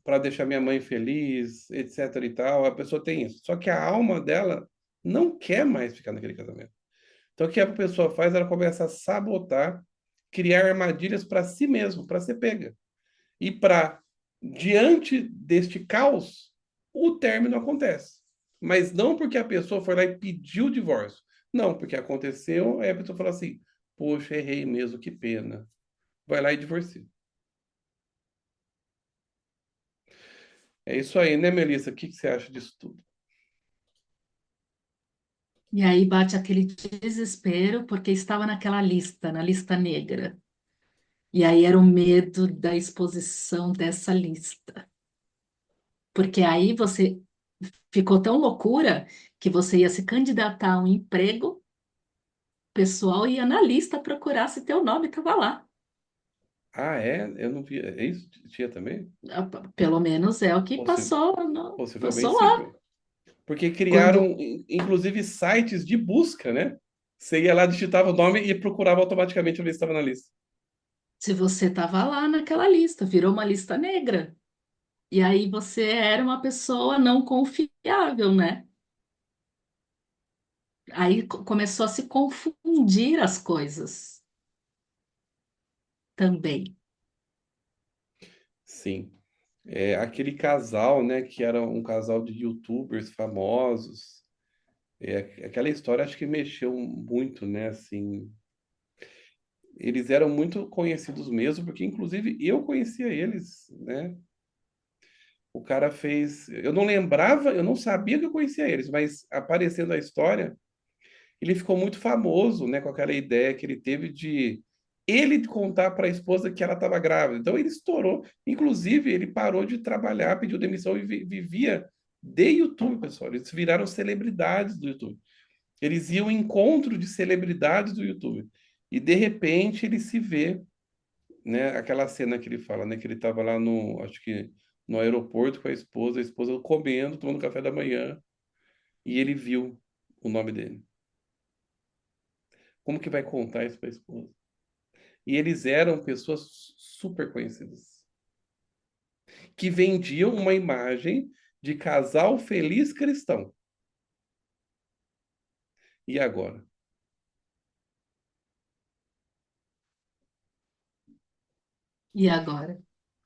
para deixar minha mãe feliz, etc. e tal. A pessoa tem isso. Só que a alma dela não quer mais ficar naquele casamento. Então, o que a pessoa faz? Ela começa a sabotar, criar armadilhas para si mesmo, para ser pega. E diante deste caos, o término acontece. mas não porque a pessoa foi lá e pediu o divórcio. Não, porque aconteceu, aí a pessoa fala assim, poxa, errei mesmo, que pena. Vai lá e divorcia. É isso aí, né, Melissa? O que que você acha disso tudo? E aí bate aquele desespero porque estava naquela lista, na lista negra. E aí era o medo da exposição dessa lista. Porque aí você ficou tão loucura que você ia se candidatar a um emprego, o pessoal ia na lista procurar se teu nome estava lá. Ah, é? Eu não vi. É isso? Tinha também? Pelo menos é o que Possi- passou, Possivelmente passou lá. sim. Porque Quando criaram, inclusive, sites de busca, né? Você ia lá, digitava o nome e procurava automaticamente ver se estava na lista. se você estava lá naquela lista, virou uma lista negra. E aí você era uma pessoa não confiável, né? Aí começou a se confundir as coisas também. Sim. É, aquele casal, né, que era um casal de YouTubers famosos. É, aquela história acho que mexeu muito, né? Assim, eles eram muito conhecidos mesmo, porque inclusive eu conhecia eles, né? O cara fez. Eu não lembrava, eu não sabia que eu conhecia eles, mas aparecendo a história, ele ficou muito famoso, né? Com aquela ideia que ele teve de ele contar para a esposa que ela estava grávida. Então ele estourou. Inclusive, ele parou de trabalhar, pediu demissão e vivia de YouTube, pessoal. Eles viraram celebridades do YouTube. Eles iam em encontro de celebridades do YouTube. E de repente ele se vê, né? Aquela cena que ele fala, né? Que ele estava lá no, acho que no aeroporto com a esposa comendo, tomando café da manhã, e ele viu o nome dele. Como que vai contar isso para a esposa? E eles eram pessoas super conhecidas, que vendiam uma imagem de casal feliz cristão. E agora? E agora?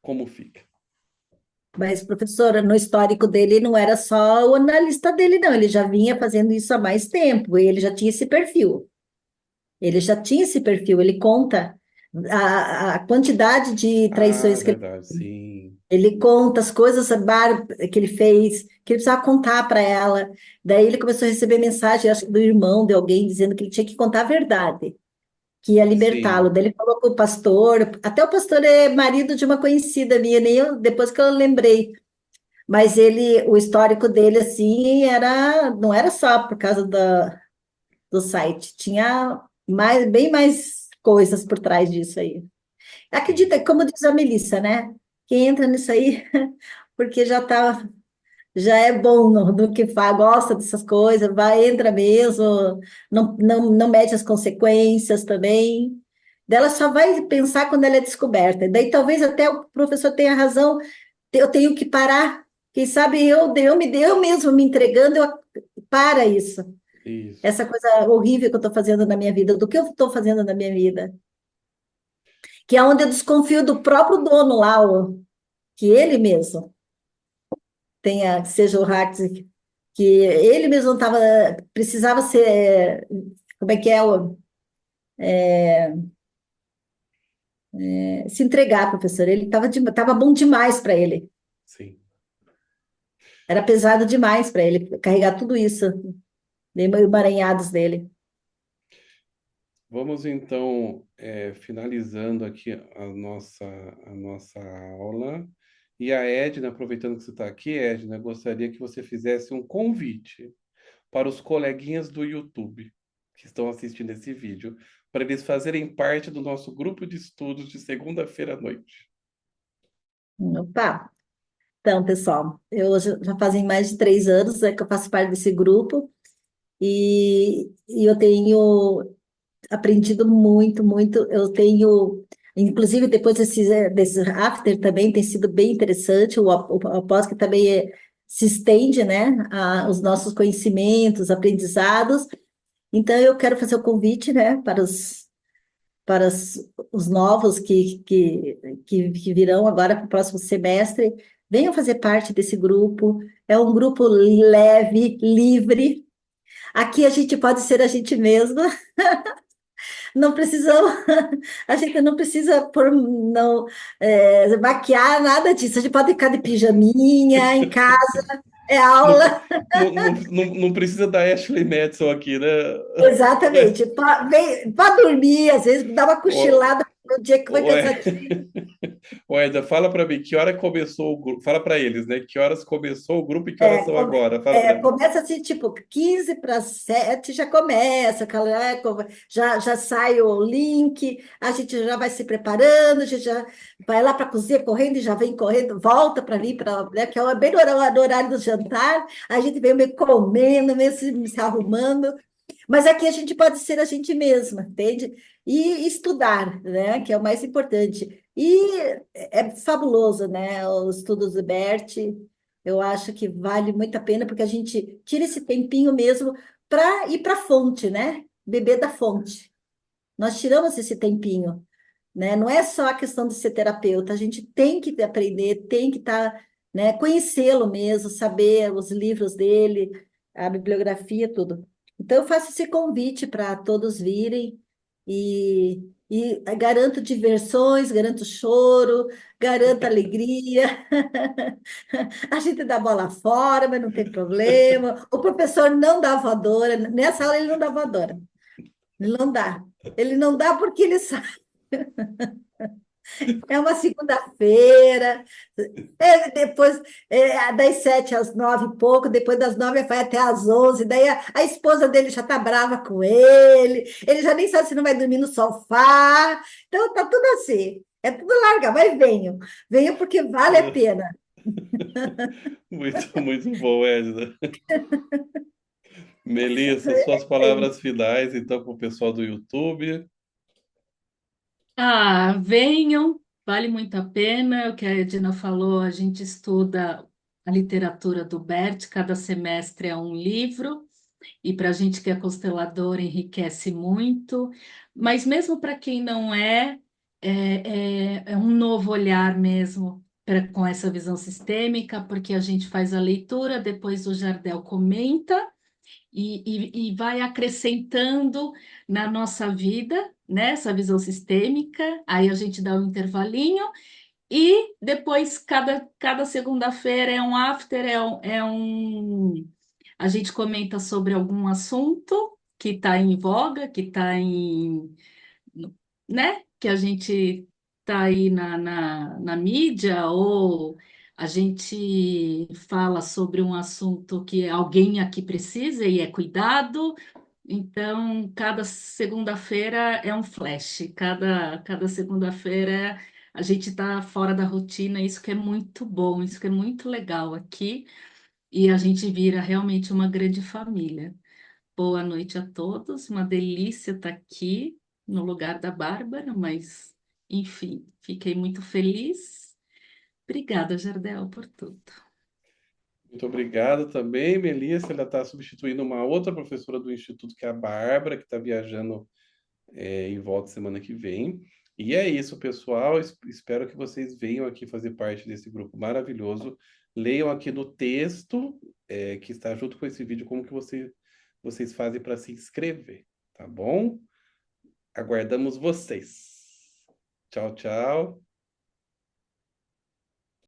Como fica? Mas, professora, no histórico dele não era só o analista dele, não. Ele já vinha fazendo isso há mais tempo e ele já tinha esse perfil. Ele já tinha esse perfil. Ele conta a quantidade de Ah, traições que verdade, sim, ele conta as coisas que ele fez, que ele precisava contar para ela. Daí ele começou a receber mensagem, acho que do irmão de alguém, dizendo que ele tinha que contar a verdade, que ia libertá-lo. sim. Daí ele falou com o pastor, até o pastor é marido de uma conhecida minha, nem eu, depois que eu lembrei. Mas ele, o histórico dele, assim, não era só por causa do site, tinha bem mais coisas por trás disso aí. Sim. Acredita, como diz a Melissa, né? Quem entra nisso aí, porque já é bom no que faz, gosta dessas coisas, vai, entra mesmo, não mede as consequências também. Dela só vai pensar quando ela é descoberta. Daí talvez até o professor tenha razão, eu tenho que parar. Quem sabe eu mesmo me entregando, para isso. Isso. Essa coisa horrível que eu estou fazendo na minha vida, do que eu estou fazendo na minha vida. Que é onde eu desconfio do próprio dono lá, que ele mesmo seja o Hax, que ele mesmo precisava ser, como é que é, se entregar, professor. Ele tava bom demais para ele. Sim. Era pesado demais para ele carregar tudo isso, meio emaranhados dele. Vamos então finalizando aqui a nossa aula. E a Edna, aproveitando que você está aqui, Edna, gostaria que você fizesse um convite para os coleguinhas do YouTube que estão assistindo esse vídeo, para eles fazerem parte do nosso grupo de estudos de segunda-feira à noite. Opa! Então, pessoal, eu já fazem mais de 3 anos, que eu faço parte desse grupo e eu tenho aprendido muito, muito. Eu tenho, inclusive, depois desse after também tem sido bem interessante. O após que também se estende, né, os nossos conhecimentos, aprendizados. Então, eu quero fazer o convite, né, para os novos que virão agora para o próximo semestre, Venham fazer parte desse grupo. É um grupo leve, livre. Aqui a gente pode ser a gente mesma. Não precisamos, a gente não precisa não maquiar nada disso. A gente pode ficar de pijaminha em casa, é Não, aula. não precisa da Ashley Madison aqui, né? Exatamente. Para dormir, às vezes, dar uma Ô, cochilada no dia que foi Ué, cansativo. Eda, fala para mim, que hora começou o grupo? Fala para eles, né? Que horas começou o grupo e que horas são agora? Fala para mim. Começa assim, tipo, 15 para 7 já começa, já sai o link, a gente já vai se preparando, a gente já vai lá para a cozinha correndo e já vem correndo, volta para ali, né, que é bem no horário do jantar, a gente vem meio comendo, meio se arrumando, mas aqui a gente pode ser a gente mesma, entende? E estudar, né? Que é o mais importante. E é fabuloso, né? Os estudos do Bert, eu acho que vale muito a pena, porque a gente tira esse tempinho mesmo para ir para a fonte, né? Beber da fonte. Nós tiramos esse tempinho, né? Não é só a questão de ser terapeuta, a gente tem que aprender, tem que estar, né? Conhecê-lo mesmo, saber os livros dele, a bibliografia, tudo. Então, eu faço esse convite para todos virem e garanto diversões, garanto choro, garanto alegria. A gente dá bola fora, mas não tem problema. O professor não dá voadora, nessa aula ele não dá voadora, ele não dá. Ele não dá porque ele sabe. É uma segunda-feira, depois das 7 às 9 e pouco, depois das 9 vai até às 11, daí a esposa dele já está brava com ele já nem sabe se não vai dormir no sofá, então tá tudo assim, é tudo larga, mas venham porque vale a pena. Muito bom, Edna. Melissa, suas É isso. palavras finais, então, para o pessoal do YouTube. Ah, venham, vale muito a pena. O que a Edna falou, a gente estuda a literatura do Bert, cada semestre é um livro, e para a gente que é constelador enriquece muito, mas mesmo para quem não é um novo olhar mesmo com essa visão sistêmica, porque a gente faz a leitura, depois o Jardel comenta e vai acrescentando na nossa vida, né, essa visão sistêmica, aí a gente dá um intervalinho, e depois cada segunda-feira é um after, a gente comenta sobre algum assunto que está em voga, que está né, que a gente está aí na mídia, ou a gente fala sobre um assunto que alguém aqui precisa e é cuidado. Então, cada segunda-feira é um flash, cada segunda-feira a gente está fora da rotina, isso que é muito bom, isso que é muito legal aqui, e a gente vira realmente uma grande família. Boa noite a todos, uma delícia estar aqui no lugar da Bárbara, mas enfim, fiquei muito feliz. Obrigada, Jardel, por tudo. Muito obrigado também, Melissa. Ela está substituindo uma outra professora do Instituto, que é a Bárbara, que está viajando em volta semana que vem. E é isso, pessoal. Espero que vocês venham aqui fazer parte desse grupo maravilhoso. Leiam aqui no texto, que está junto com esse vídeo, como que vocês fazem para se inscrever, tá bom? Aguardamos vocês. Tchau, tchau.